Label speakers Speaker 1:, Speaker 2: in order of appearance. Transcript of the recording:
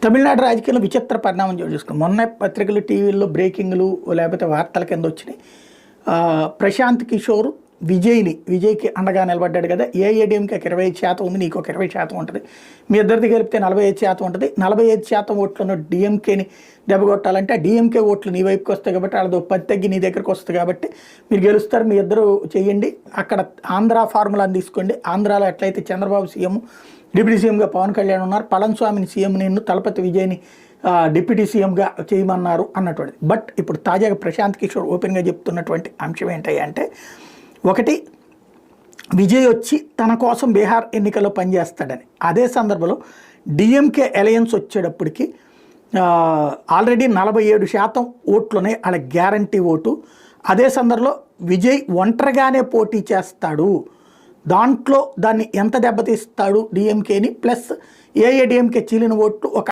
Speaker 1: తమిళనాడు రాజకీయాల్లో విచిత్ర పరిణామం చోటు చేసుకుంది. మొన్న పత్రికలు, టీవీల్లో బ్రేకింగ్లు లేకపోతే వార్తల కింద వచ్చినాయి. ప్రశాంత్ కిషోర్ విజయ్కి అండగా నిలబడ్డాడు కదా. ఏఐఏడీఎంకి 25% ఉంది, నీకు ఒక 20% ఉంటుంది. మీ ఇద్దరిది కలిపితే 45% ఉంటుంది. 45% ఓట్లను డిఎంకేని దెబ్బకొట్టాలంటే ఆ డిఎంకే ఓట్లు నీ వైపుకి వస్తాయి కాబట్టి వాళ్ళతో 10 తగ్గి నీ దగ్గరకు వస్తుంది కాబట్టి మీరు గెలుస్తారు. మీ ఇద్దరు చేయండి. అక్కడ ఆంధ్ర ఫార్ములాని తీసుకోండి. ఆంధ్రాలో ఎట్లయితే చంద్రబాబు సీఎం, డిప్యూటీ సీఎంగా పవన్ కళ్యాణ్ ఉన్నారు, పళనిస్వామిని సీఎం నిన్ను, తలపతి విజయ్ని డిప్యూటీ సీఎంగా చేయమన్నారు అన్నటువంటిది. బట్ ఇప్పుడు తాజాగా ప్రశాంత్ కిషోర్ ఓపెన్గా చెప్తున్నటువంటి అంశం ఏంటంటే, ఒకటి విజయ్ వచ్చి తన కోసం బీహార్ ఎన్నికల్లో పనిచేస్తాడని. అదే సందర్భంలో డిఎంకే అలయన్స్ వచ్చేటప్పటికి ఆల్రెడీ 47% ఓట్లున్నాయి, వాళ్ళ గ్యారంటీ ఓటు. అదే సందర్భంలో విజయ్ ఒంటరిగానే పోటీ చేస్తాడు, దాంట్లో దాన్ని ఎంత దెబ్బతీస్తాడు డిఎంకేని, ప్లస్ ఏఐఏడిఎంకే చీలిన ఓట్లు ఒక